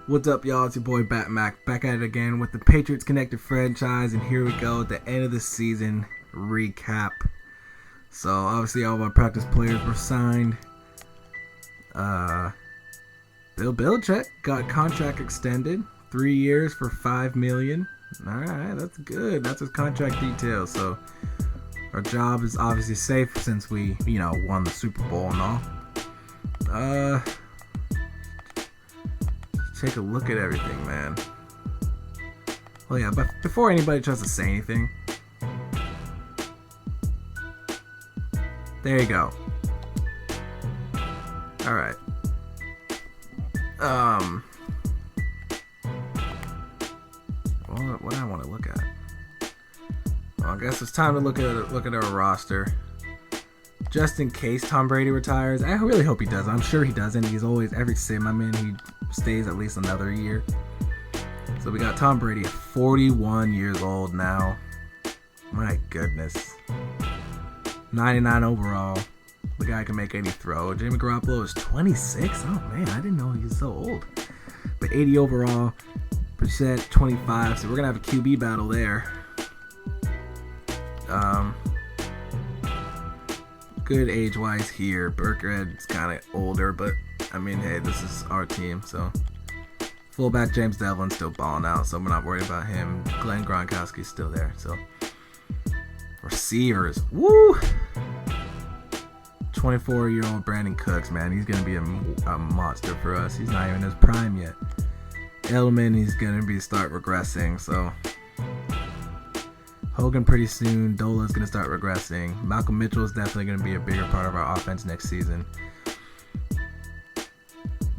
What's up, y'all? It's your boy Mac back at it again with the Patriots Connected franchise, and here we go at the end of the season recap. So obviously all of our practice players were signed. Bill Belichick got contract extended, 3 years for $5 million. All right, that's good. That's his contract details. So our job is obviously safe since we, won the Super Bowl and all. Take a look at everything, man. Well, yeah, but before anybody tries to say anything, there you go. All right. What do I want to look at? Well, I guess it's time to look at our roster. Just in case Tom Brady retires, I really hope he does. I'm sure he doesn't. He's always, every sim I'm in, he stays at least another year. So we got Tom Brady at 41 years old now. My goodness. 99 overall. The guy can make any throw. Jimmy Garoppolo is 26. Oh man, I didn't know he was so old. But 80 overall. Percent 25. So we're gonna have a QB battle there. Good age-wise here. Burkhead's kind of older, but I mean, hey, this is our team, so. Fullback James Devlin's still balling out, so we're not worried about him. Glenn Gronkowski's still there, so. Receivers, woo! 24-year-old Brandon Cooks, man, he's gonna be a monster for us. He's not even in his prime yet. Edelman, he's gonna start regressing, so. Hogan pretty soon. Dola's going to start regressing. Malcolm Mitchell is definitely going to be a bigger part of our offense next season.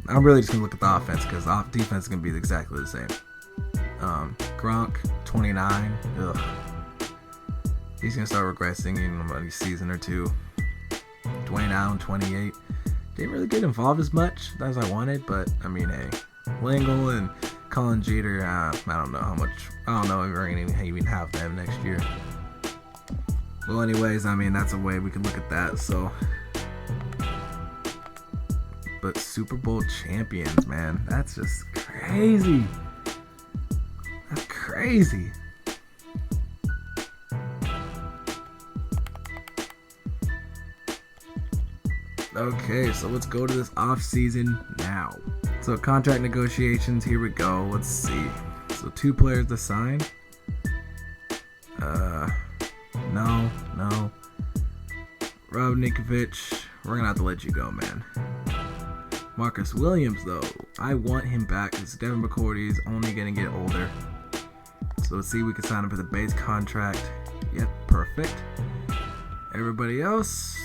I'm really just going to look at the offense because defense is going to be exactly the same. Gronk, 29. Ugh. He's going to start regressing in about a season or two. Dwayne Allen, 28. Didn't really get involved as much as I wanted, but I mean, hey. Lingle and Colin Jeter, I don't know how much. I don't know if we're going to even have them next year. Well, anyways, I mean, that's a way we can look at that, so. But Super Bowl champions, man, that's just crazy. That's crazy. Okay, so let's go to this off season now. So contract negotiations, here we go. Let's see. So 2 players to sign. No. Rob Ninkovich, we're gonna have to let you go, man. Marcus Williams, though, I want him back because Devin McCourty is only gonna get older. So let's see if we can sign him for the base contract. Yep, perfect. Everybody else,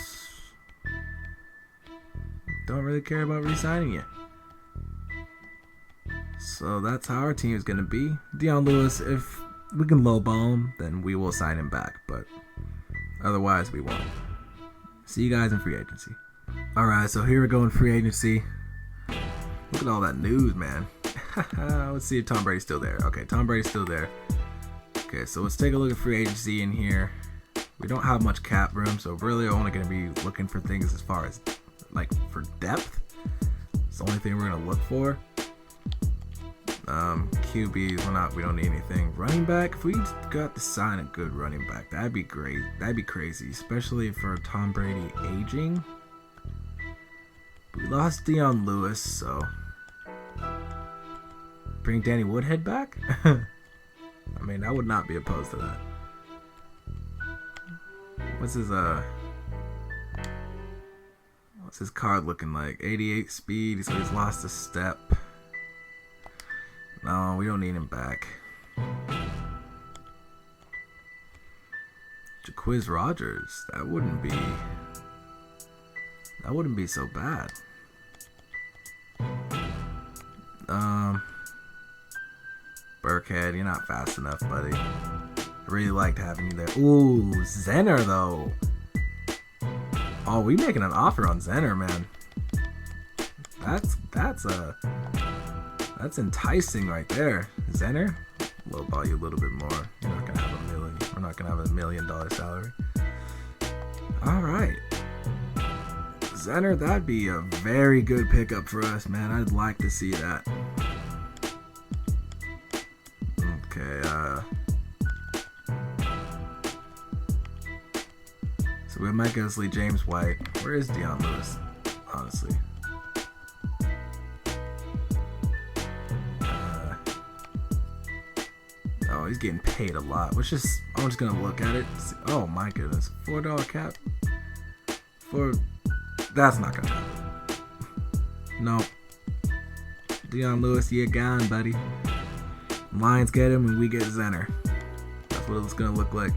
don't really care about re-signing you. So that's how our team is going to be. Deion Lewis, if we can lowball him, then we will sign him back. But otherwise, we won't. See you guys in free agency. Alright, so here we go in free agency. Look at all that news, man. Let's see if Tom Brady's still there. Okay, Tom Brady's still there. Okay, so let's take a look at free agency in here. We don't have much cap room, so really only going to be looking for things as far as, like, for depth. It's the only thing we're going to look for. QBs, we don't need anything. Running back, if we got to sign a good running back, that'd be great. That'd be crazy, especially for Tom Brady aging. We lost Deion Lewis, so bring Danny Woodhead back. I mean, I would not be opposed to that. What's his card looking like? 88 speed, so he's lost a step. No, we don't need him back. Jaquiz Rogers, that wouldn't be so bad. Burkhead, you're not fast enough, buddy. I really liked having you there. Ooh, Zenner though. Oh, we making an offer on Zenner, man. That's enticing right there. Zenner, lowball you a little bit more. You're not gonna have $1 million. We're not gonna have $1 million salary. All right. Zenner, that'd be a very good pickup for us, man. I'd like to see that. Okay, so we might go see James White. Where is Dion Lewis? Honestly. Oh, he's getting paid a lot. I'm just gonna look at it. Oh my goodness, $4 cap. That's not gonna happen. Nope. Dion Lewis, you're gone, buddy. Lions get him and we get Zenner. That's what it's gonna look like.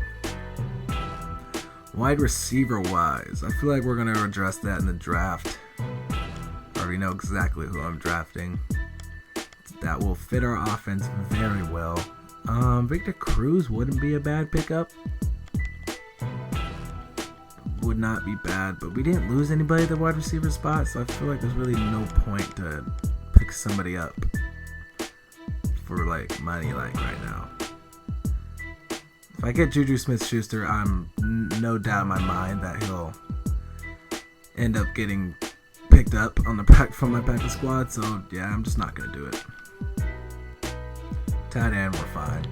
Wide receiver wise, I feel like we're gonna address that in the draft. I already know exactly who I'm drafting. That will fit our offense very well. Victor Cruz wouldn't be a bad pickup. Would not be bad, but we didn't lose anybody at the wide receiver spot, so I feel like there's really no point to pick somebody up for like money like right now. If I get Juju Smith-Schuster, I'm no doubt in my mind that he'll end up getting picked up on the from my practice squad, so yeah, I'm just not gonna do it. Tight end, we're fine.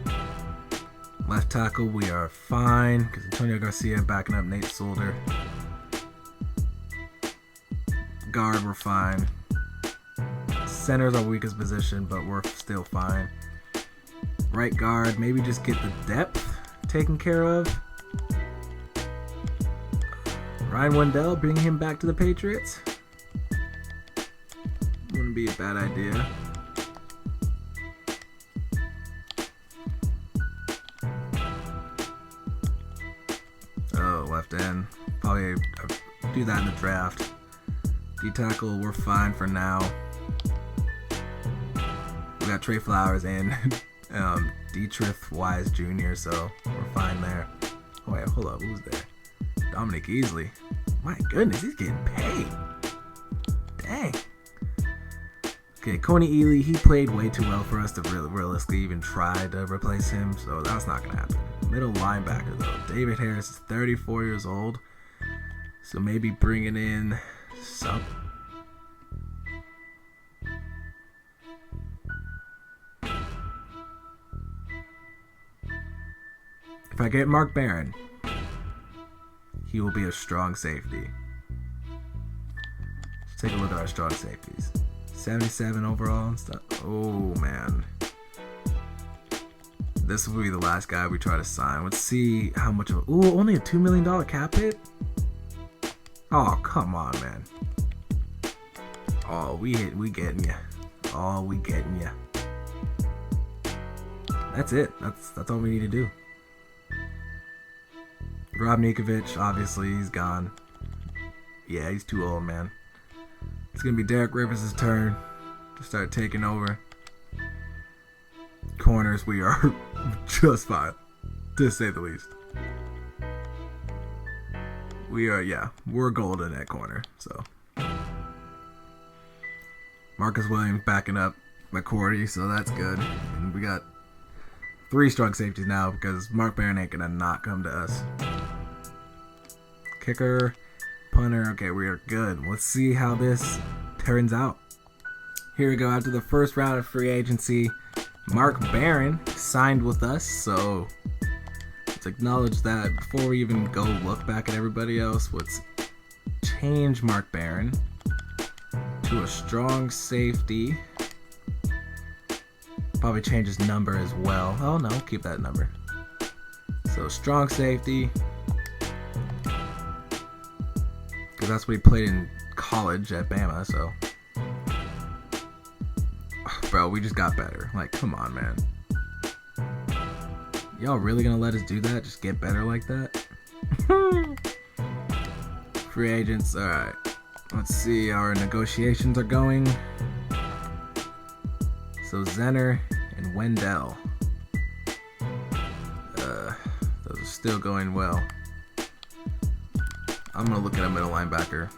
Left tackle, we are fine because Antonio Garcia backing up Nate Solder. Guard, we're fine. Center's our weakest position, but we're still fine. Right guard, maybe just get the depth taken care of. Ryan Wendell, bring him back to the Patriots. Wouldn't be a bad idea. Left end. Probably do that in the draft. D-tackle, we're fine for now. We got Trey Flowers and Dietrich Wise Jr., so we're fine there. Oh wait, hold up, who's there? Dominic Easley. My goodness, he's getting paid. Dang. Okay, Coney Ealy, he played way too well for us to realistically even try to replace him, so that's not going to happen. Middle linebacker, though. David Harris is 34 years old, so maybe bringing in some. If I get Mark Barron, he will be a strong safety. Let's take a look at our strong safeties. 77 overall and stuff. Oh, man. This will be the last guy we try to sign. Let's see how much of... Ooh, only a $2 million cap hit? Oh, come on, man. Oh, we getting ya. Oh, we getting ya. That's it. That's all we need to do. Rob Nikovic, obviously, he's gone. Yeah, he's too old, man. It's going to be Derek Rivers' turn to start taking over. Corners, we are just fine, to say the least. We're golden at corner, so. Marcus Williams backing up McCourty, so that's good. And we got 3 strong safeties now because Mark Barron ain't going to not come to us. Kicker, punter, okay, we are good. Let's see how this turns out. Here we go. After the first round of free agency, Mark Barron signed with us, so let's acknowledge that before we even go look back at everybody else. Let's change Mark Barron to a strong safety. Probably change his number as well. Oh no, keep that number. So strong safety. Because that's what he played in college at Bama, so. Bro, we just got better. Like, come on, man. Y'all really gonna let us do that? Just get better like that? Free agents, alright. Let's see how our negotiations are going. So, Zenner and Wendell. Those are still going well. I'm gonna look at a middle linebacker.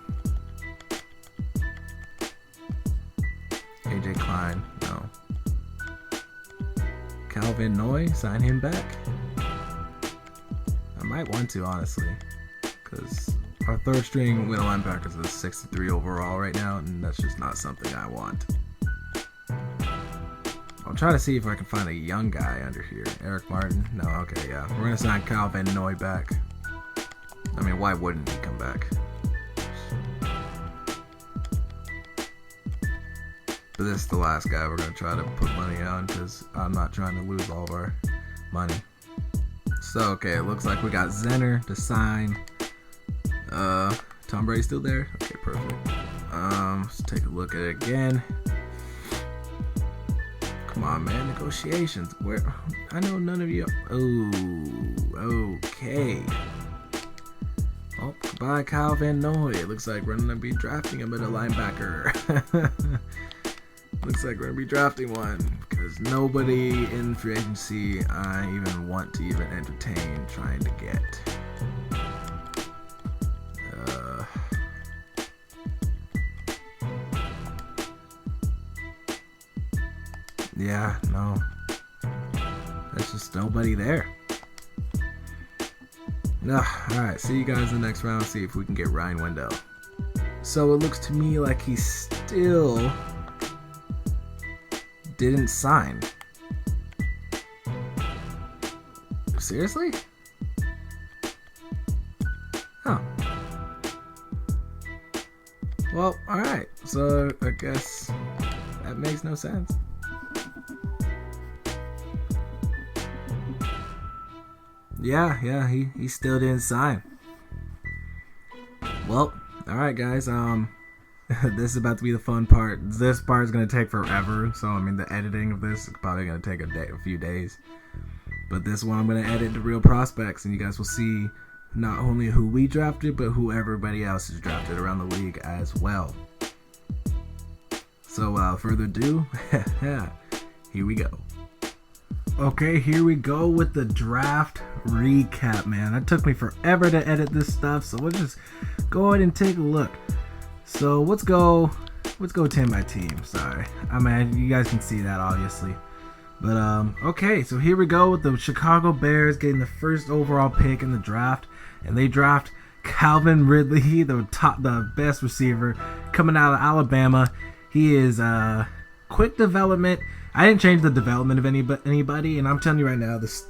AJ Klein, no. Calvin Noy, sign him back. I might want to, honestly, because our third string middle linebackers is 63 overall right now, and that's just not something I want. I'll try to see if I can find a young guy under here. Eric Martin. No, okay, yeah. We're gonna sign Kyle Van Noy back. I mean, why wouldn't he come back? But this is the last guy we're gonna try to put money on because I'm not trying to lose all of our money. So okay, it looks like we got Zenner to sign. Tom Brady's still there? Okay, perfect. Let's take a look at it again. Come on, man, negotiations. Where? I know none of you. Oh, okay. Oh, goodbye, Kyle Van Noy. It looks like we're gonna be drafting him at a linebacker. Looks like we're gonna be drafting one because nobody in free agency I even want to even entertain trying to get. Yeah, no. There's just nobody there. Alright, see you guys in the next round. See if we can get Ryan Wendell. So it looks to me like he still didn't sign. Seriously? Huh. Well, alright. So I guess that makes no sense. Yeah, he still didn't sign. Well, alright guys, this is about to be the fun part. This part is going to take forever, so I mean the editing of this is probably going to take a few days. But this one I'm going to edit the real prospects, and you guys will see not only who we drafted, but who everybody else is drafted around the league as well. So without further ado, here we go. Okay, here we go with the draft recap, man. That took me forever to edit this stuff, so we'll just go ahead and take a look. So let's go team by team. Sorry, I mean you guys can see that obviously, but okay. So here we go with the Chicago Bears getting the first overall pick in the draft, and they draft Calvin Ridley, the best receiver coming out of Alabama. He is quick development. I didn't change the development of anybody, and I'm telling you right now, this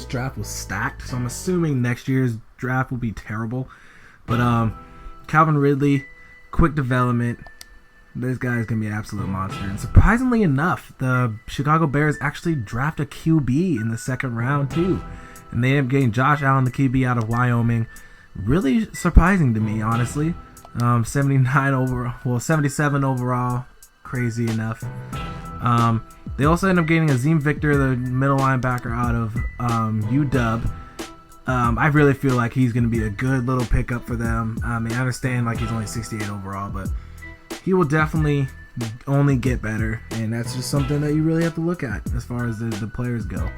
draft was stacked. So I'm assuming next year's draft will be terrible, but Calvin Ridley, quick development. This guy's gonna be an absolute monster. And surprisingly enough, the Chicago Bears actually draft a QB in the second round too, and they end up getting Josh Allen, the QB out of Wyoming. Really surprising to me, honestly. 79 overall, well 77 overall. Crazy enough. They also end up getting Azim Victor, the middle linebacker out of UW. I really feel like he's going to be a good little pickup for them. I mean, I understand like he's only 68 overall, but he will definitely only get better, and that's just something that you really have to look at as far as the players go.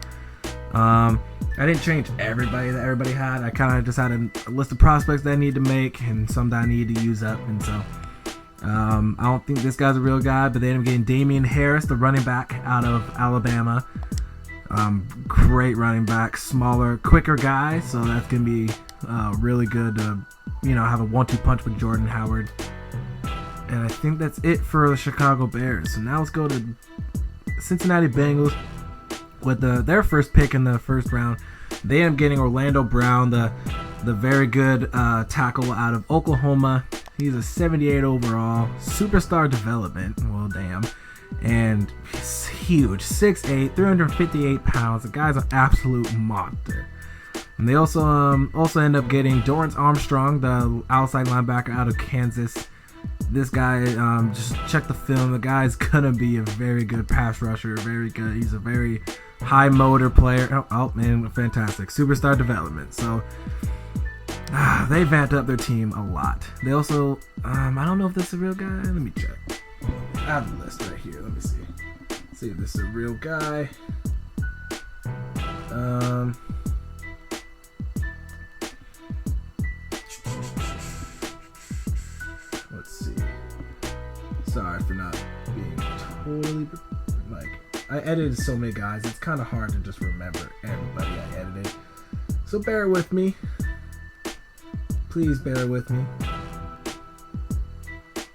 I didn't change everybody that everybody had. I kind of just had a list of prospects that I need to make and some that I need to use up, and so I don't think this guy's a real guy, but they end up getting Damian Harris, the running back out of Alabama. Great running back, smaller, quicker guy, so that's going to be really good to, have a 1-2 punch with Jordan Howard. And I think that's it for the Chicago Bears. So now let's go to Cincinnati Bengals with their first pick in the first round. They end up getting Orlando Brown, the very good tackle out of Oklahoma. He's a 78 overall, superstar development. Well, damn. And he's huge, 6'8", 358 pounds. The guy's an absolute monster. And they also end up getting Dorrance Armstrong, the outside linebacker out of Kansas. This guy, just check the film. The guy's gonna be a very good pass rusher. Very good. He's a very high motor player. Oh man, fantastic. Superstar development. So they vamped up their team a lot. They also, I don't know if this is a real guy. Let me check. I have the list right here. Let me see. See if this is a real guy. Let's see. Sorry for not being totally I edited so many guys. It's kind of hard to just remember everybody I edited. So bear with me. Please bear with me.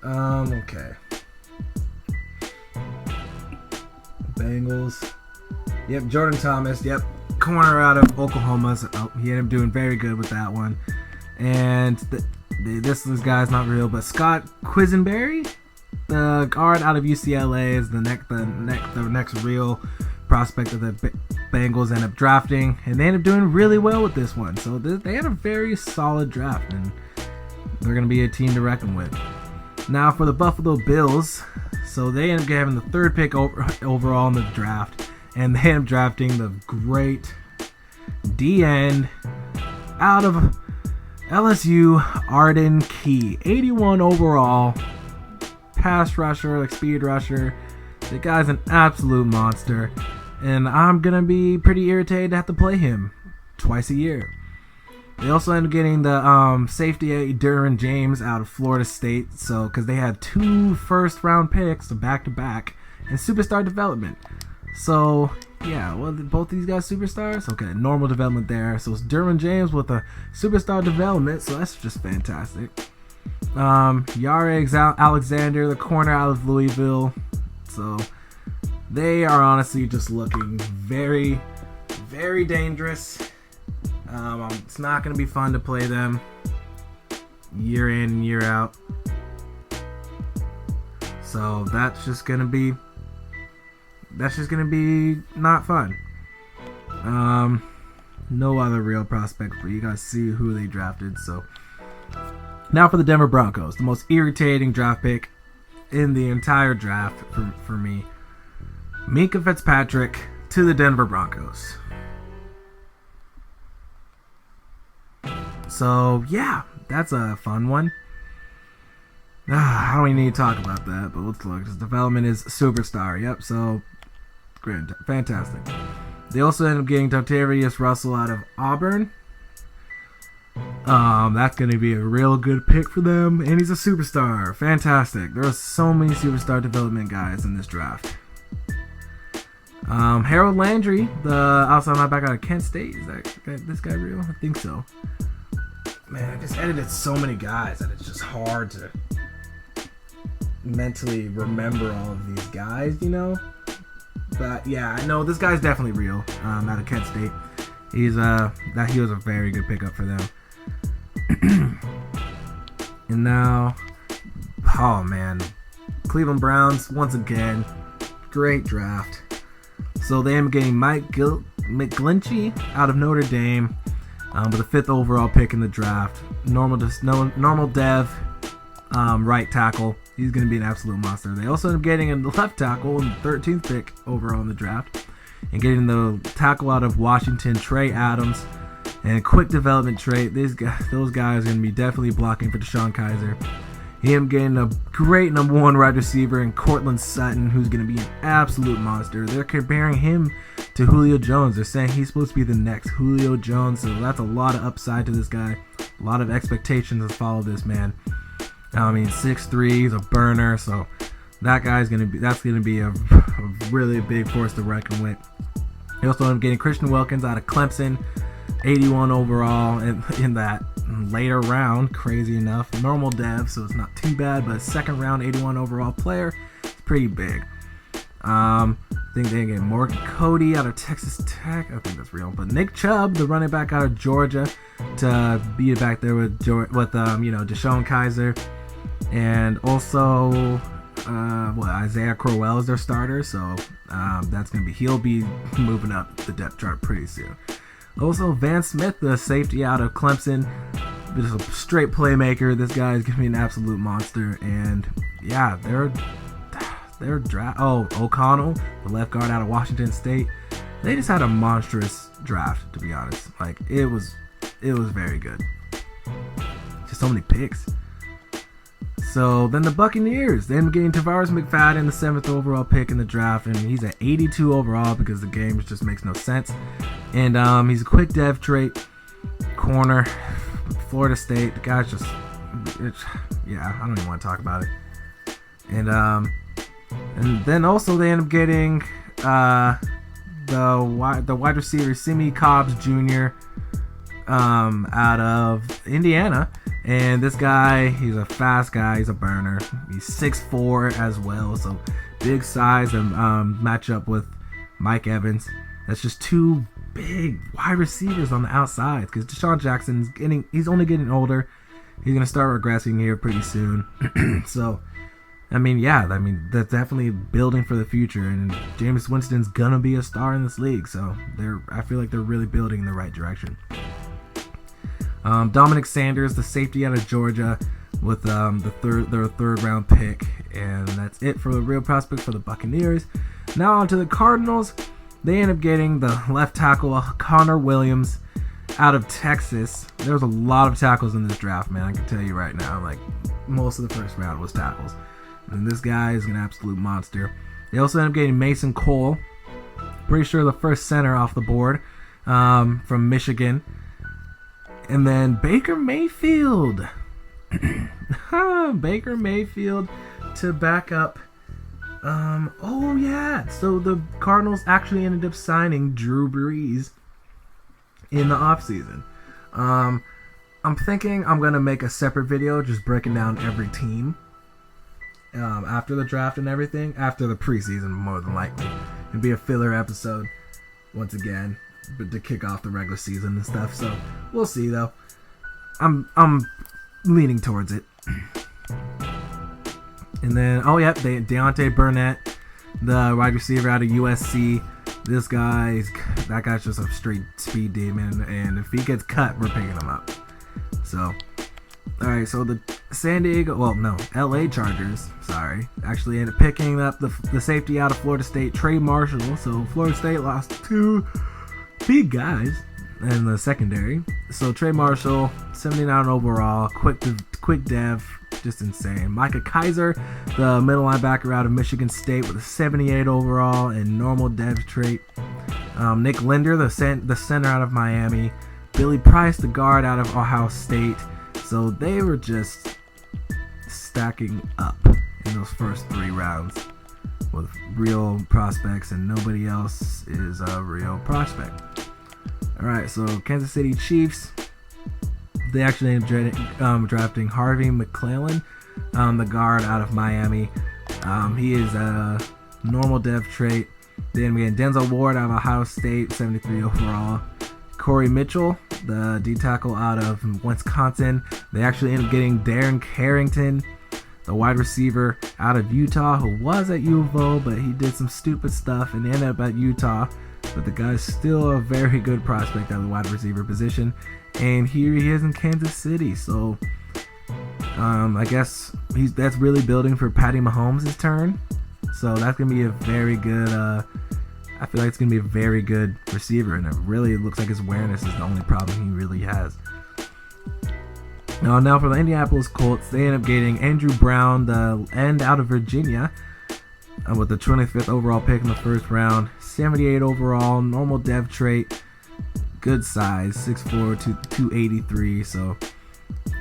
Okay. Bengals. Yep, Jordan Thomas. Yep, corner out of Oklahoma. So, he ended up doing very good with that one. And this guy's not real, but Scott Quisenberry, the guard out of UCLA, is the next real prospect of the Bengals end up drafting, and they end up doing really well with this one. So they had a very solid draft, and they're going to be a team to reckon with. Now for the Buffalo Bills, so they end up having the third pick overall in the draft, and they end up drafting the great D-end out of LSU, Arden Key, 81 overall, pass rusher, like speed rusher. The guy's an absolute monster, and I'm gonna be pretty irritated to have to play him twice a year. They also ended up getting the safety Derwin James out of Florida State, so because they had 2 first-round picks back to back in superstar development. So yeah, well, both these guys superstars. Okay, normal development there. So it's Derwin James with a superstar development, so that's just fantastic. Yare Alexander, the corner out of Louisville. So they are honestly just looking very, very dangerous. It's not going to be fun to play them year in and year out. So that's just going to be not fun. No other real prospects, but you guys see who they drafted. So now for the Denver Broncos, the most irritating draft pick in the entire draft for me. Minkah Fitzpatrick to the Denver Broncos. So yeah, that's a fun one. I don't even need to talk about that, but let's look. His development is superstar. Yep, so great, fantastic. They also ended up getting Dontarius Russell out of Auburn. That's going to be a real good pick for them, and he's a superstar. Fantastic. There are so many superstar development guys in this draft. Harold Landry, the outside linebacker out of Kent State. Is this guy real? I think so. Man, I just edited so many guys that it's just hard to mentally remember all of these guys, you know? But yeah, I know this guy's definitely real. Out of Kent State. He was a very good pickup for them. And now, oh man, Cleveland Browns once again, great draft. So they end up getting Mike McGlinchey out of Notre Dame, with a 5th overall pick in the draft. Normal dev, right tackle. He's going to be an absolute monster. They also end up getting a left tackle in the 13th pick overall in the draft, and getting the tackle out of Washington, Trey Adams, and quick development trait. Those guys are going to be definitely blocking for Deshaun Kaiser. Him getting a great number 1 wide receiver in Cortland Sutton, who's going to be an absolute monster. They're comparing him to Julio Jones. They're saying he's supposed to be the next Julio Jones, so that's a lot of upside to this guy. A lot of expectations to follow this man. I mean, 6'3", he's a burner, so that's going to be a really big force to reckon with. They also end up getting Christian Wilkins out of Clemson, 81 overall in that later round. Crazy enough, normal dev, so it's not too bad, but 2nd round 81 overall player, it's pretty big. I think they get Morgan Cody out of Texas Tech. I think that's real. But Nick Chubb, the running back out of Georgia, to be back there with Deshaun Kaiser, and also Isaiah Crowell is their starter. So he'll be moving up the depth chart pretty soon. Also, Van Smith, the safety out of Clemson, just a straight playmaker. This guy is gonna be an absolute monster. And yeah, their draft. Oh, O'Connell, the left guard out of Washington State. They just had a monstrous draft, to be honest. Like it was very good. Just so many picks. So then the Buccaneers, they end up getting Tavares McFadden, the 7th overall pick in the draft, and he's at 82 overall because the game just makes no sense. And he's a quick dev trait, corner, Florida State. The guy's just, I don't even want to talk about it. And then also they end up getting the wide receiver Simi Cobbs Jr. Out of Indiana. And this guy, he's a fast guy. He's a burner. He's 6'4" as well, so big size and match up with Mike Evans. That's just two big wide receivers on the outside, because Deshaun Jackson's he's only getting older. He's going to start regressing here pretty soon. So, that's definitely building for the future, and Jameis Winston's going to be a star in this league. So, I feel like they're really building in the right direction. Dominic Sanders, the safety out of Georgia, with their third round pick, and that's it for the real prospect for the Buccaneers. Now on to the Cardinals. They end up getting the left tackle Connor Williams out of Texas. There's a lot of tackles in this draft, man. I can tell you right now, like most of the first round was tackles, and this guy is an absolute monster. They also end up getting Mason Cole, pretty sure the first center off the board, from Michigan, and then Baker Mayfield. Baker Mayfield to back up. So the Cardinals actually ended up signing Drew Brees in the offseason. I'm thinking I'm going to make a separate video just breaking down every team after the draft and everything, after the preseason more than likely. It'd be a filler episode once again, but to kick off the regular season and stuff. So we'll see though. I'm leaning towards it. And then, Deontay Burnett, the wide receiver out of USC. That guy's just a straight speed demon, and if he gets cut, we're picking him up. So, alright, so the LA Chargers, actually ended up picking up the safety out of Florida State, Trey Marshall. So Florida State lost two big guys in the secondary. So Trey Marshall, 79 overall, quick dev, just insane. Micah Kaiser, the middle linebacker out of Michigan State, with a 78 overall and normal dev trait. Nick Linder, the center out of Miami. Billy Price, the guard out of Ohio State. So they were just stacking up in those first 3 rounds with real prospects, and nobody else is a real prospect. Alright, so Kansas City Chiefs, they actually ended up drafting Harvey McClellan, the guard out of Miami. He is a normal dev trait. Then we had Denzel Ward out of Ohio State, 73 overall. Corey Mitchell, the D-tackle out of Wisconsin. They actually ended up getting Darren Carrington, the wide receiver out of Utah, who was at U of O, but he did some stupid stuff and ended up at Utah. But the guy's still a very good prospect at the wide receiver position. And here he is in Kansas City. So I guess that's really building for Patty Mahomes' turn. So that's going to be a very good, I feel like it's going to be a very good receiver. And it really looks like his awareness is the only problem he really has. Now for the Indianapolis Colts, they end up getting Andrew Brown, the end out of Virginia, with the 25th overall pick in the first round. 78 overall, normal dev trait, good size, 6'4", 283. So,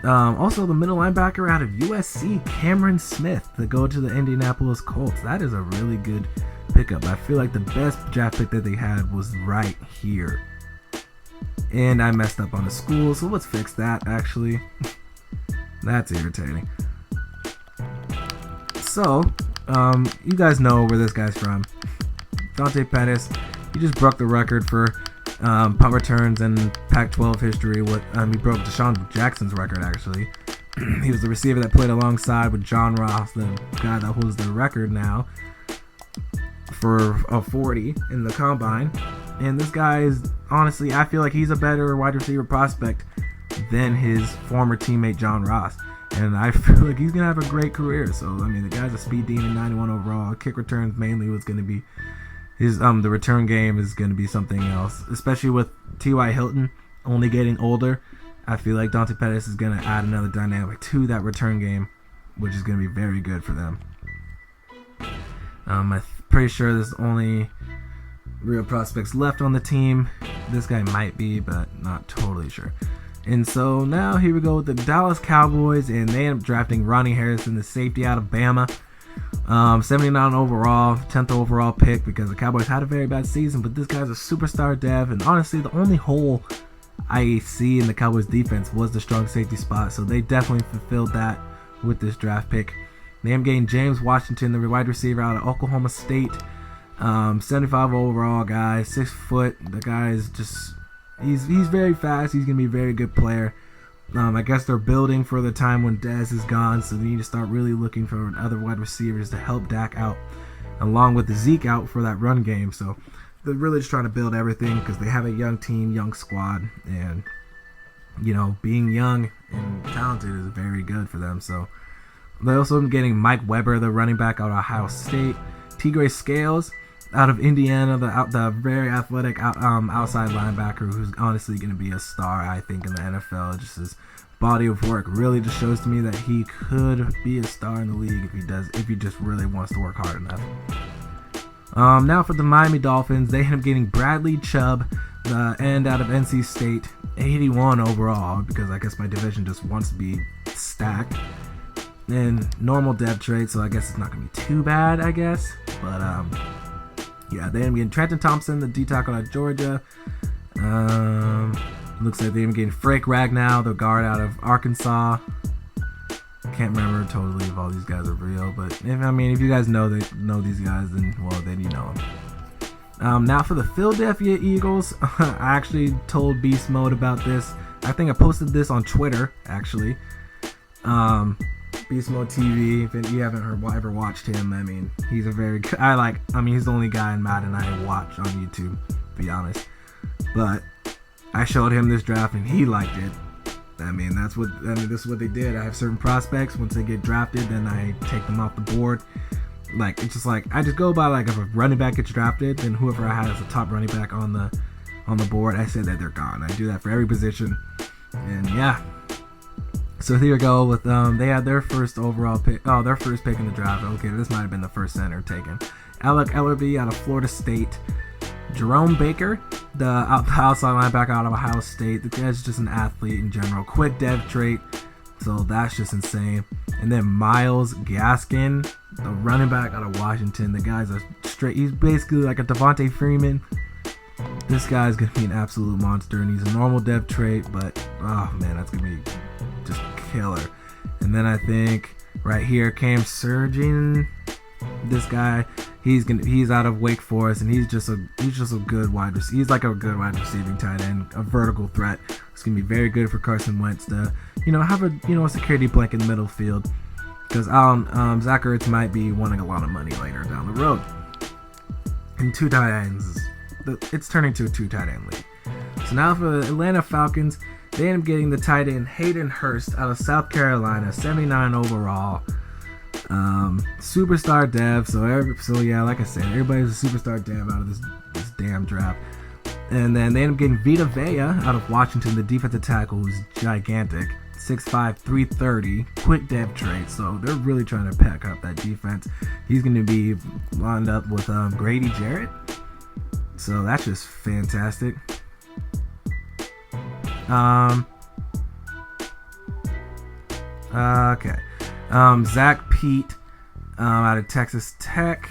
also the middle linebacker out of USC, Cameron Smith, to go to the Indianapolis Colts. That is a really good pickup. I feel like the best draft pick that they had was right here. And I messed up on the school, so let's fix that, actually. That's irritating. So, you guys know where this guy's from. Dante Pettis. He just broke the record for punt returns in Pac-12 history. He broke Deshaun Jackson's record, actually. He was the receiver that played alongside with John Ross, the guy that holds the record now for a 40 in the combine. And this guy is, honestly, I feel like he's a better wide receiver prospect than his former teammate John Ross. And I feel like he's going to have a great career. So, the guy's a speed demon, 91 overall. Kick returns mainly was going to be his, the return game is going to be something else. Especially with T.Y. Hilton only getting older. I feel like Dante Pettis is going to add another dynamic to that return game, which is going to be very good for them. I'm pretty sure there's only real prospects left on the team. This guy might be, but not totally sure. And so now here we go with the Dallas Cowboys, and they end up drafting Ronnie Harrison, the safety out of Bama. 79 overall, 10th overall pick, because the Cowboys had a very bad season, but this guy's a superstar dev, and honestly the only hole I see in the Cowboys defense was the strong safety spot, so they definitely fulfilled that with this draft pick. They end up getting James Washington, the wide receiver out of Oklahoma State. 75 overall guy, 6 foot. The guy is just, he's very fast. He's going to be a very good player. I guess they're building for the time when Dez is gone, so they need to start really looking for other wide receivers to help Dak out, along with the Zeke out for that run game. So they're really just trying to build everything because they have a young team, young squad, and being young and talented is very good for them. So they're also getting Mike Weber, the running back out of Ohio State, Tigre Scales out of Indiana, the very athletic outside linebacker who's honestly going to be a star, I think, in the NFL. Just his body of work really just shows to me that he could be a star in the league if he just really wants to work hard enough. Now for the Miami Dolphins, they end up getting Bradley Chubb, the end out of NC State, 81 overall, because I guess my division just wants to be stacked. And normal depth trade, so I guess it's not going to be too bad, I guess. But, yeah, they end up getting Trenton Thompson, the D-tackle out of Georgia. Looks like they end up getting Frank Ragnow, the guard out of Arkansas. Can't remember totally if all these guys are real, but if you guys know these guys, then you know them. Now for the Philadelphia Eagles, I actually told Beast Mode about this. I think I posted this on Twitter, actually. Beast Mode TV, if you haven't ever watched him, he's a very good, he's the only guy in Madden I watch on YouTube, to be honest. But I showed him this draft and he liked it. This is what they did. I have certain prospects. Once they get drafted, then I take them off the board. I just go by, if a running back gets drafted, then whoever I had as a top running back on the board, I said that they're gone. I do that for every position. And yeah. So here we go with they had their first overall pick. Oh, their first pick in the draft. Okay, this might have been the first center taken. Alec Ellerby out of Florida State. Jerome Baker, the outside linebacker out of Ohio State. The guy's just an athlete in general. Quick dev trait, so that's just insane. And then Myles Gaskin, the running back out of Washington. The guy's he's basically like a Devontae Freeman. This guy's going to be an absolute monster, and he's a normal dev trait, but, oh man, that's going to be just killer. And then I think right here, Cam Surgeon, this guy, he's out of Wake Forest, and he's just a good wide receiver. He's like a good wide receiving tight end, a vertical threat. It's gonna be very good for Carson Wentz to have a security blanket in the middle field, because Zach Ertz might be wanting a lot of money later down the road. And 2 tight ends, it's turning to a 2 tight end league. So now for the Atlanta Falcons, they end up getting the tight end Hayden Hurst out of South Carolina, 79 overall. Superstar dev, so yeah, like I said, everybody's a superstar dev out of this damn draft. And then they end up getting Vita Vea out of Washington, the defensive tackle, who's gigantic, 6'5", 330, quick dev trait. So they're really trying to pack up that defense. He's going to be lined up with Grady Jarrett, so that's just fantastic. Okay. Zach Pete out of Texas Tech.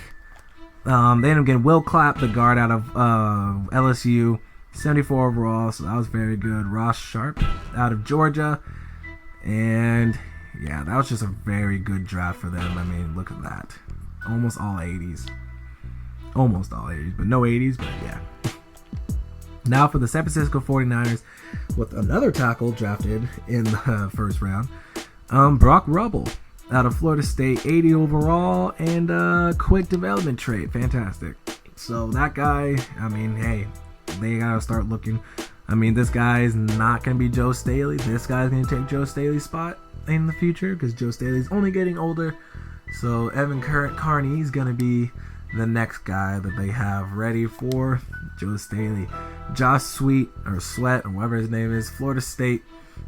They ended up getting Will Clapp, the guard out of LSU, 74 overall, so that was very good. Ross Sharp out of Georgia. And yeah, that was just a very good draft for them. Look at that. Almost all 80s. But no 80s, but yeah. Now for the San Francisco 49ers, with another tackle drafted in the first round, Brock Rubble out of Florida State, 80 overall, and quick development trait. Fantastic. So that guy, hey, they gotta start looking. This guy is not gonna be Joe Staley. This guy's gonna take Joe Staley's spot in the future, because Joe Staley's only getting older. So Evan Carney is gonna be the next guy that they have ready for Joe Staley. Josh Sweat, or whatever his name is, Florida State,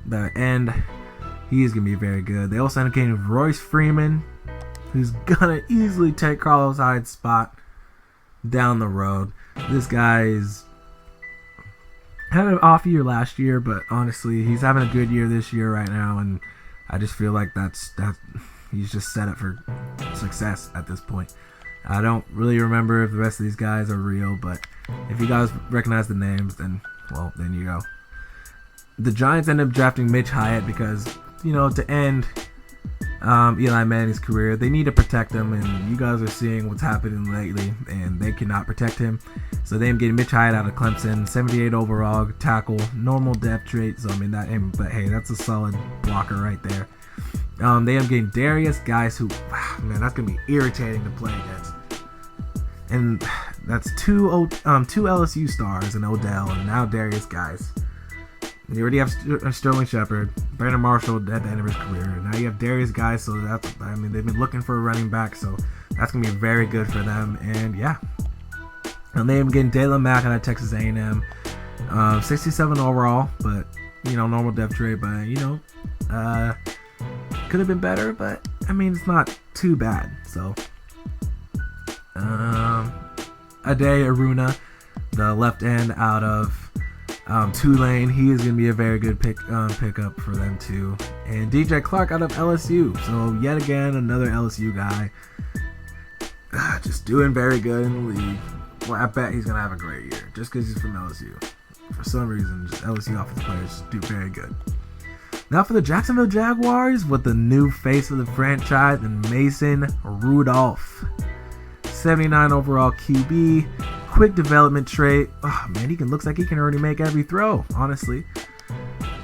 the end. He's going to be very good. They also end up getting Royce Freeman, who's going to easily take Carlos Hyde's spot down the road. This guy's had an off year last year, but honestly, he's having a good year this year right now, and I just feel like he's just set up for success at this point. I don't really remember if the rest of these guys are real, but if you guys recognize the names, then you go. The Giants end up drafting Mitch Hyatt because, to end Eli Manning's career. They need to protect him, and you guys are seeing what's happening lately, and they cannot protect him. So they end up getting Mitch Hyatt out of Clemson, 78 overall, tackle, normal depth trait. So I mean but hey, that's a solid blocker right there. They end up getting Darius Guice, who, man, that's gonna be irritating to play against. And that's two LSU stars in Odell, and now Darius Guice. You already have Sterling Shepard, Brandon Marshall at the end of his career. Now you have Darius Guice, so they've been looking for a running back, so that's gonna be very good for them. And yeah, and they're getting Dalen Mack out of Texas A&M, 67 overall, but normal depth trait, but could have been better, but I mean it's not too bad. So Ade Aruna, the left end out of Tulane, he is going to be a very good pickup for them too. And DJ Clark out of LSU, so yet again another LSU guy, just doing very good in the league. Well, I bet he's going to have a great year just because he's from LSU. For some reason, just LSU offensive players do very good. Now for the Jacksonville Jaguars, with the new face of the franchise, and Mason Rudolph, 79 overall QB. Quick development trait. Oh man, looks like he can already make every throw. Honestly,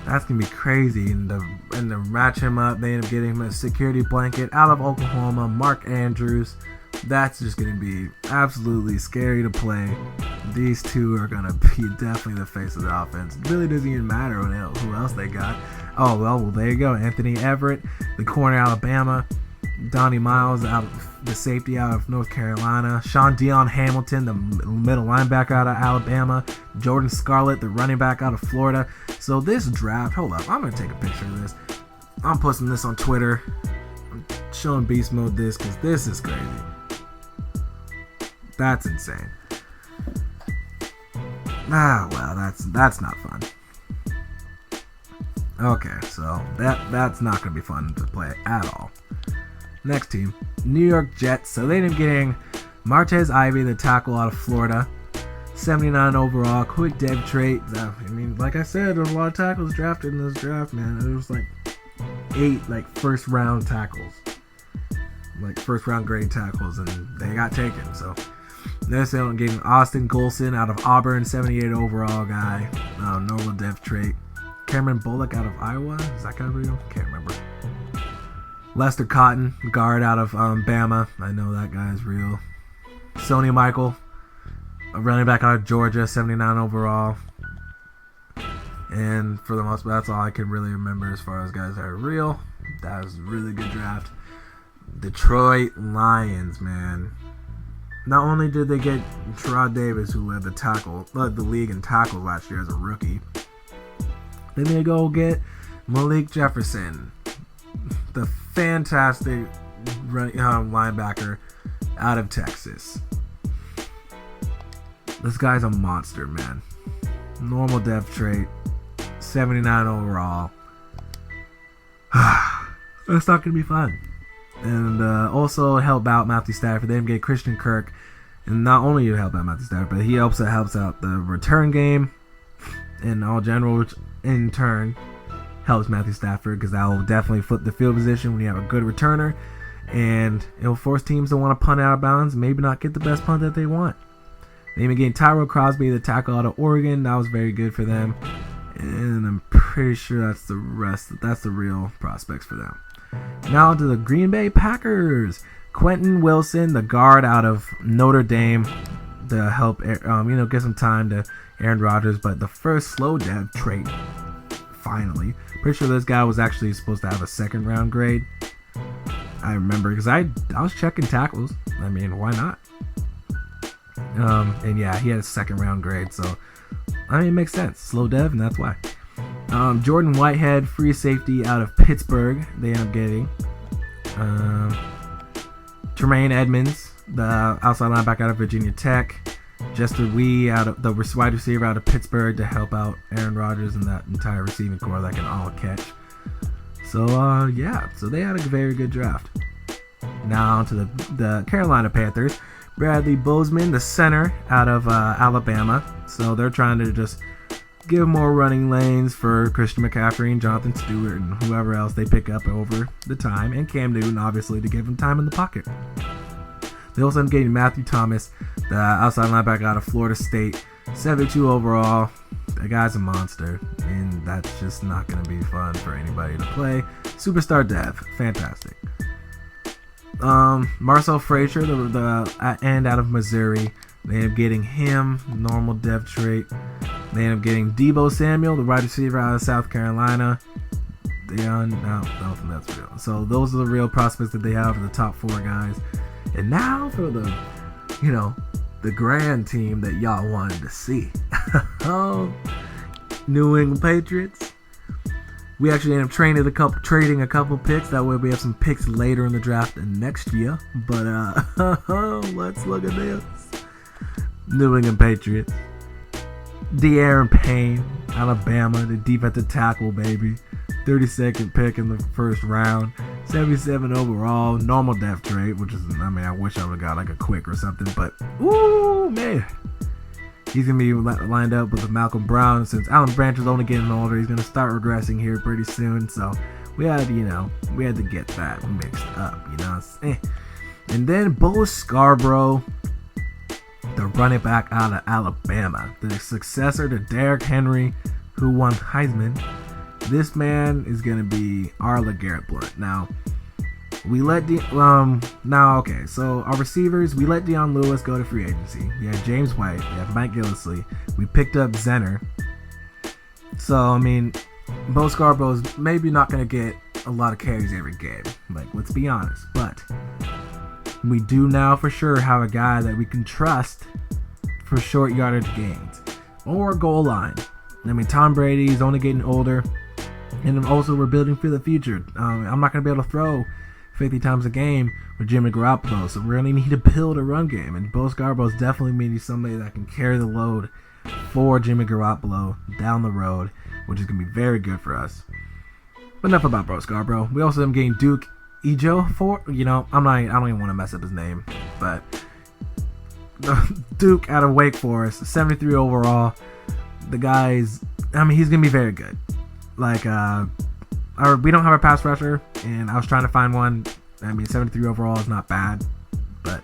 that's gonna be crazy. And to match him up, they end up getting him a security blanket out of Oklahoma, Mark Andrews. That's just gonna be absolutely scary to play. These two are gonna be definitely the face of the offense. It really doesn't even matter who else they got. Oh well, there you go. Anthony Everett, the corner, Alabama. Donnie Miles, out of the safety out of North Carolina. Sean Dion Hamilton, the middle linebacker out of Alabama. Jordan Scarlett, the running back out of Florida. So this draft, hold up, I'm going to take a picture of this. I'm posting this on Twitter. I'm showing Beast Mode this because this is crazy. That's insane. Well, that's not fun. Okay, so that's not going to be fun to play at all. Next team, New York Jets. So they ended up getting Martez Ivy, the tackle out of Florida, 79 overall, quick dev trait. I mean, like I said, there's a lot of tackles drafted in this draft, man. There was like 8 first round tackles, first round grade tackles, and they got taken. So next they ended up getting Austin Golson out of Auburn, 78 overall guy, normal dev trait. Cameron Bullock out of Iowa. Is that guy real? Can't remember. Lester Cotton, guard out of Bama. I know that guy is real. Sony Michael, a running back out of Georgia, 79 overall. And for the most part, that's all I can really remember as far as guys that are real. That was a really good draft. Detroit Lions, man. Not only did they get Terrell Davis, who led the league in tackles last year as a rookie, then they go get Malik Jefferson, the fantastic linebacker out of Texas. This guy's a monster, man. Normal depth trait, 79 overall. That's not going to be fun. And also help out Matthew Stafford. They didn't get Christian Kirk. And not only you help out Matthew Stafford, but he helps out the return game in all general, which in turn helps Matthew Stafford, because that will definitely flip the field position when you have a good returner, and it'll force teams to want to punt out of bounds, maybe not get the best punt that they want. They even getting Tyrell Crosby, the tackle out of Oregon. That was very good for them, and I'm pretty sure that's the real prospects for them. Now to the Green Bay Packers. Quentin Wilson, the guard out of Notre Dame, to help get some time to Aaron Rodgers, but the first slow dev trait. Finally, pretty sure this guy was actually supposed to have a second round grade. I remember because I was checking tackles. I mean, why not? And yeah, he had a second round grade, so I mean, it makes sense. Slow dev, and that's why. Jordan Whitehead, free safety out of Pittsburgh. They end up getting Tremaine Edmonds, the outside linebacker out of Virginia Tech. Jester Wee, out of the wide receiver out of Pittsburgh, to help out Aaron Rodgers and that entire receiving core that can all catch. So so they had a very good draft. Now on to the Carolina Panthers. Bradley Bozeman, the center out of Alabama. So they're trying to just give more running lanes for Christian McCaffrey and Jonathan Stewart and whoever else they pick up over the time, and Cam Newton, obviously, to give him time in the pocket. They also end up getting Matthew Thomas, the outside linebacker out of Florida State, 72 overall. That guy's a monster, and that's just not going to be fun for anybody to play. Superstar dev, fantastic. Marcel Frazier, the end out of Missouri. They end up getting him, normal dev trait. They end up getting Deebo Samuel, the wide receiver out of South Carolina. No, that's real. So those are the real prospects that they have for the top 4 guys. And now for the grand team that y'all wanted to see. New England Patriots. We actually end up trading a couple picks. That way we have some picks later in the draft next year. But let's look at this. New England Patriots. De'Aaron Payne, Alabama, the defensive tackle, baby. 32nd pick in the first round. 77 overall, normal depth trait, which is, I wish I would have got like a quick or something, but, ooh, man. He's going to be lined up with Malcolm Brown. Since Alan Branch is only getting older, he's going to start regressing here pretty soon, so we had to get that mixed up, And then Bo Scarborough, the running back out of Alabama, the successor to Derrick Henry, who won Heisman. This man is going to be our LeGarrette Blount. Now, so our receivers, we let Deion Lewis go to free agency. We have James White. We have Mike Gillislee. We picked up Zenner. So, Bo Scarborough's maybe not going to get a lot of carries every game. Let's be honest. But we do now for sure have a guy that we can trust for short yardage gains or goal line. Tom Brady is only getting older. And also, we're building for the future. I'm not going to be able to throw 50 times a game with Jimmy Garoppolo, so we're going to need to build a run game. And Bo Scarborough is definitely meaning somebody that can carry the load for Jimmy Garoppolo down the road, which is going to be very good for us. But enough about Bo Scarborough. We also am getting Duke Ejo for, I don't even want to mess up his name, but Duke out of Wake Forest, 73 overall. The guy's, he's going to be very good. We don't have a pass rusher, and I was trying to find one. 73 overall is not bad, but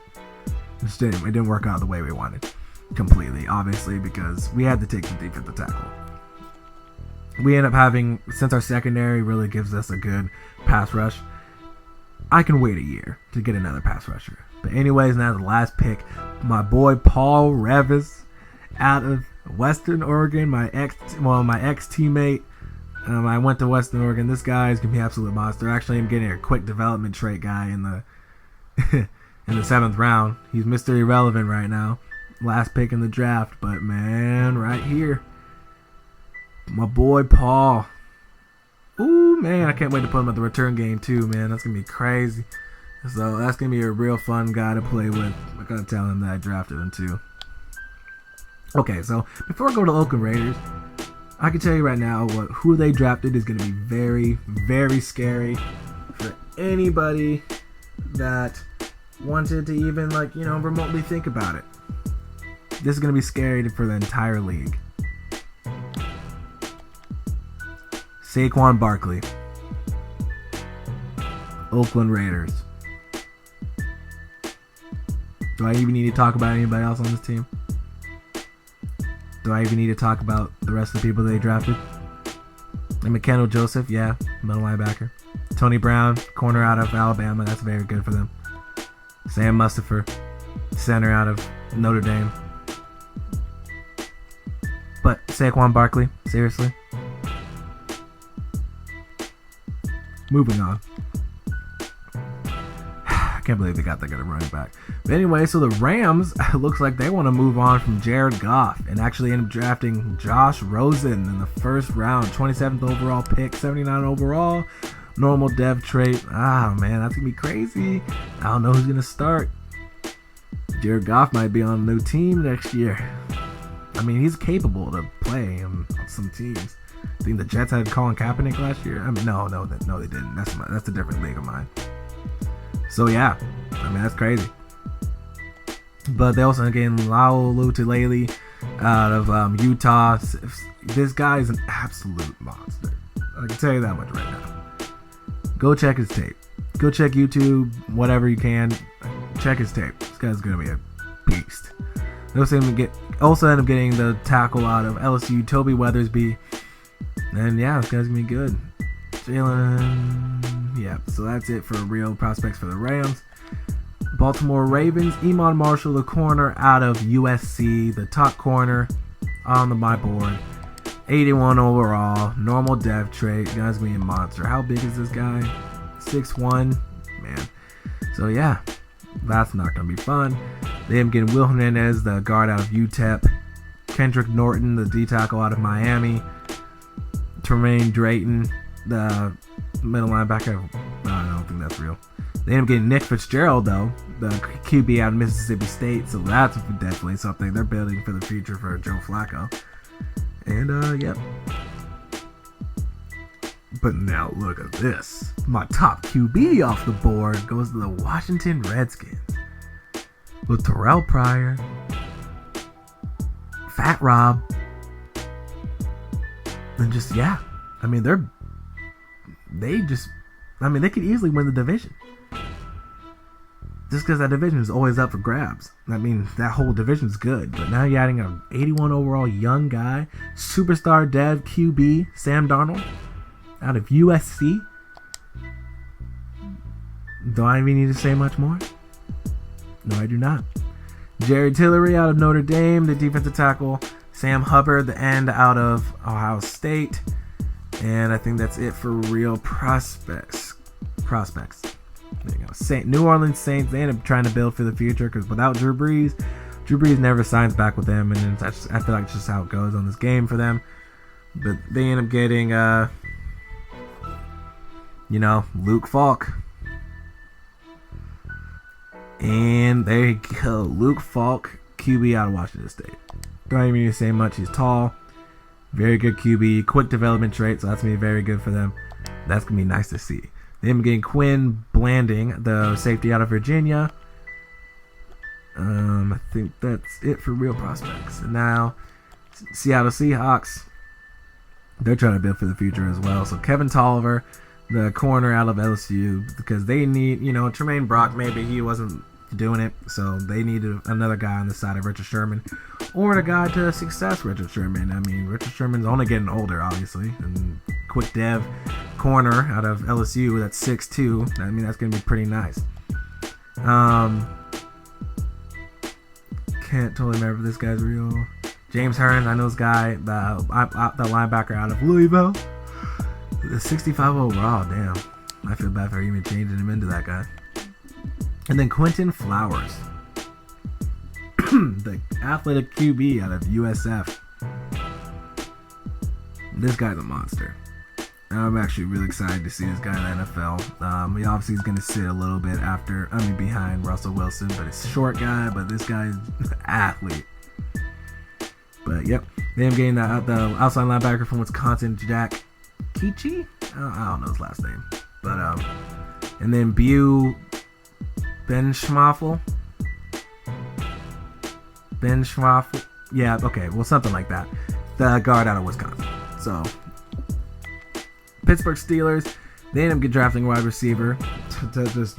it didn't work out the way we wanted completely, obviously, because we had to take the defensive tackle. We end up having, since our secondary really gives us a good pass rush, I can wait a year to get another pass rusher. But anyways, now the last pick, my boy Paul Revis out of Western Oregon, my ex teammate. I went to Western Oregon. This guy is gonna be an absolute monster. Actually, I'm getting a quick development trait guy in the in the 7th round. He's Mr. Irrelevant right now. Last pick in the draft, but man, right here, my boy Paul. Ooh, man, I can't wait to put him at the return game too, man. That's gonna be crazy. So that's gonna be a real fun guy to play with. I gotta tell him that I drafted him too. Okay, so before I go to Oakland Raiders, I can tell you right now who they drafted is going to be very, very scary for anybody that wanted to even, remotely think about it. This is going to be scary for the entire league. Saquon Barkley. Oakland Raiders. Do I even need to talk about anybody else on this team? Do I even need to talk about the rest of the people they drafted? And McKenna Joseph, yeah, middle linebacker. Tony Brown, corner out of Alabama, that's very good for them. Sam Mustipher, center out of Notre Dame. But Saquon Barkley, seriously? Moving on. I can't believe they got that good of running back. But anyway, so the Rams, looks like they want to move on from Jared Goff and actually end up drafting Josh Rosen in the first round. 27th overall pick, 79 overall. Normal dev trait. Ah, man, that's going to be crazy. I don't know who's going to start. Jared Goff might be on a new team next year. He's capable to play on some teams. I think the Jets had Colin Kaepernick last year. No, they didn't. That's a different league of mine. So yeah, that's crazy. But they also end up getting Laulutulele out of Utah. This guy is an absolute monster. I can tell you that much right now. Go check his tape. Go check YouTube, whatever you can. Check his tape. This guy's going to be a beast. They also end up getting the tackle out of LSU, Toby Weathersby. And yeah, this guy's going to be good. Jalen. Yeah, so that's it for real prospects for the Rams. Baltimore Ravens, Iman Marshall, the corner out of USC, the top corner on my board. 81 overall, normal dev trait, guy's gonna be a monster. How big is this guy? 6'1", man. So yeah, that's not gonna be fun. They end up getting Will Hernandez, the guard out of UTEP. Kendrick Norton, the D tackle out of Miami. Tremaine Drayton, the middle linebacker. I don't think that's real. They end up getting Nick Fitzgerald, though, the QB out of Mississippi State, so that's definitely something they're building for the future for Joe Flacco. And, yep. But now look at this. My top QB off the board goes to the Washington Redskins. With Terrell Pryor, Fat Rob, and just, yeah. I mean, they could easily win the division. Just because that division is always up for grabs. I mean, that whole division's good. But now you're adding an 81 overall young guy, superstar dev QB, Sam Darnold, out of USC. Do I even need to say much more? No, I do not. Jerry Tillery out of Notre Dame, the defensive tackle. Sam Hubbard, the end out of Ohio State. And I think that's it for real prospects. There you go. New Orleans Saints, they end up trying to build for the future because without Drew Brees never signs back with them, and I feel like it's just how it goes on this game for them. But they end up getting, Luke Falk. And there you go. Luke Falk, QB out of Washington State. Don't even need to say much. He's tall. Very good QB. Quick development trait, so that's going to be very good for them. That's going to be nice to see. Then getting Quinn Blanding, the safety out of Virginia. I think that's it for real prospects. And now, Seattle Seahawks, they're trying to build for the future as well. So Kevin Tolliver, the corner out of LSU, because they need, Tremaine Brock, maybe he wasn't doing it, so they needed another guy on the side of Richard Sherman, or the guy to success Richard Sherman. I mean, Richard Sherman's only getting older, obviously, and quick dev corner out of LSU that's 6'2". I mean, that's gonna be pretty nice. Can't totally remember if this guy's real. James Hearns, I know this guy, the linebacker out of Louisville, the 65 overall. Damn, I feel bad for even changing him into that guy. And then Quentin Flowers, the athletic QB out of USF. This guy's a monster. I'm actually really excited to see this guy in the NFL. He obviously is going to sit a little bit behind Russell Wilson, but it's a short guy, but this guy's an athlete. But yep, then I'm getting the outside linebacker from Wisconsin, Jack Keechie? I don't know his last name. But, and then Ben Schwaffel. Yeah, okay, well, something like that. The guard out of Wisconsin. So, Pittsburgh Steelers, they end up drafting a wide receiver to just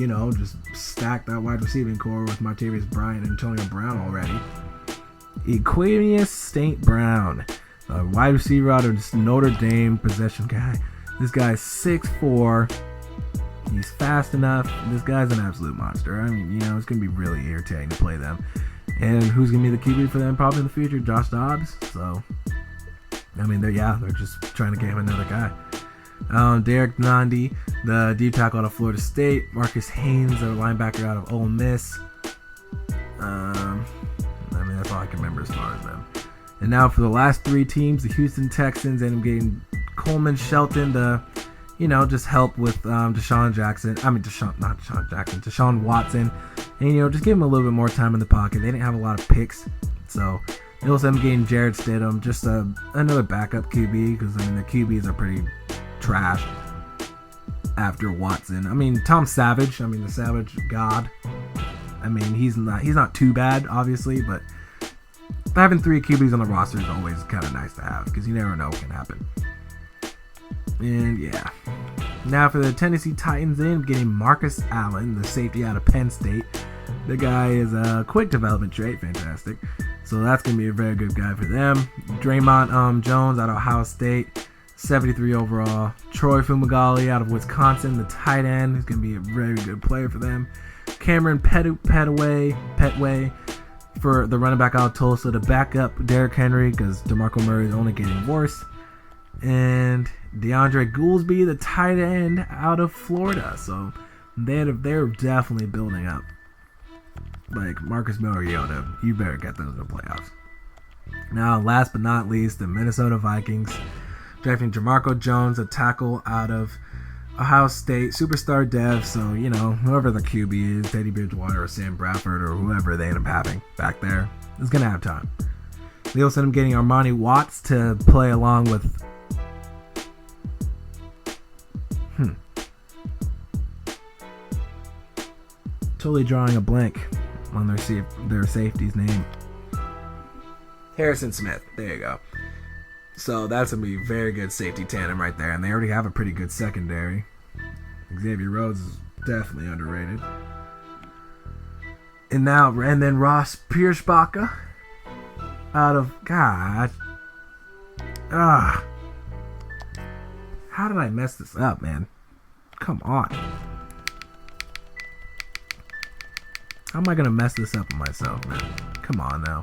stack that wide receiving core with Martavis Bryant and Antonio Brown already. Equanius St. Brown, a wide receiver out of Notre Dame, possession guy. This guy's 6'4". He's fast enough. This guy's an absolute monster. I mean, it's going to be really irritating to play them. And who's going to be the QB for them probably in the future? Josh Dobbs. So, I mean, they're just trying to get him another guy. Derek Nandi, the deep tackle out of Florida State. Marcus Haynes, the linebacker out of Ole Miss. I mean, that's all I can remember as far as them. And now for the last three teams, the Houston Texans end up getting Coleman Shelton, just help with Deshaun Watson. And, just give him a little bit more time in the pocket. They didn't have a lot of picks. So, they also end up getting Jared Stidham, just another backup QB, because, I mean, the QBs are pretty trash after Watson. I mean, Tom Savage, the Savage God. I mean, he's not too bad, obviously, but having 3 QBs on the roster is always kind of nice to have because you never know what can happen. And yeah, now for the Tennessee Titans, they end up getting Marcus Allen, the safety out of Penn State. The guy is a quick development trait, fantastic. So that's going to be a very good guy for them. Draymond Jones out of Ohio State, 73 overall. Troy Fumagalli out of Wisconsin, the tight end, who's going to be a very good player for them. Cameron Petway for the running back out of Tulsa to back up Derrick Henry because DeMarco Murray is only getting worse. And DeAndre Goolsby, the tight end out of Florida. So they're definitely building up. Like Marcus Mariota, you better get those in the playoffs. Now, last but not least, the Minnesota Vikings drafting Jamarco Jones, a tackle out of Ohio State, superstar dev. So, you know, whoever the QB is, Teddy Bridgewater or Sam Bradford or whoever they end up having back there is going to have time. They also end up getting Armani Watts to play along with totally drawing a blank on their safety's name. Harrison Smith. There you go. So that's going to be a very good safety tandem right there. And they already have a pretty good secondary. Xavier Rhodes is definitely underrated. And then Ross Pierschbacher out of God. How did I mess this up, man? Come on. How am I going to mess this up with myself, man? Come on now.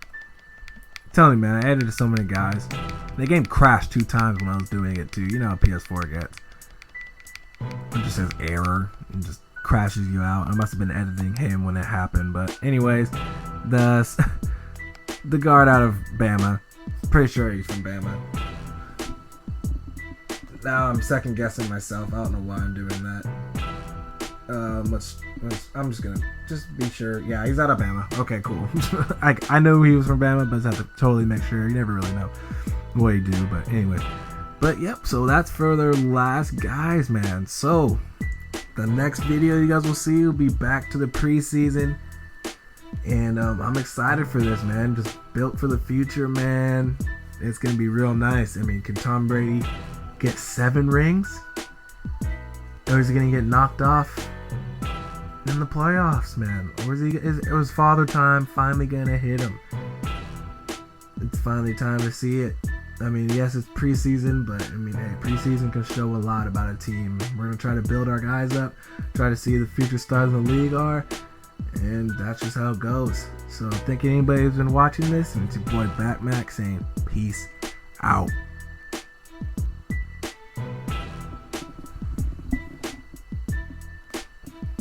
I'm telling you, man, I edited so many guys. The game crashed 2 times when I was doing it, too. You know how PS4 gets. It just says error and just crashes you out. I must have been editing him when it happened. But anyways, the guard out of Bama. Pretty sure he's from Bama. Now I'm second guessing myself. I don't know why I'm doing that. I'm just gonna be sure. Yeah, he's out of Bama. Okay, cool. I know he was from Bama, but I just have to totally make sure. You never really know what you do, but anyway. But yep, so that's for their last guys, man. So the next video you guys will see will be back to the preseason, and I'm excited for this, man. Just built for the future, man. It's gonna be real nice. I mean, can Tom Brady get 7 rings, or is he gonna get knocked off in the playoffs, man? Or is Father Time finally gonna hit him? It's finally time to see it. I mean, yes, it's preseason, but I mean, hey, preseason can show a lot about a team. We're gonna try to build our guys up, try to see who the future stars in the league are, and that's just how it goes. So, thank you anybody who's been watching this, and it's your boy Batmac saying peace out.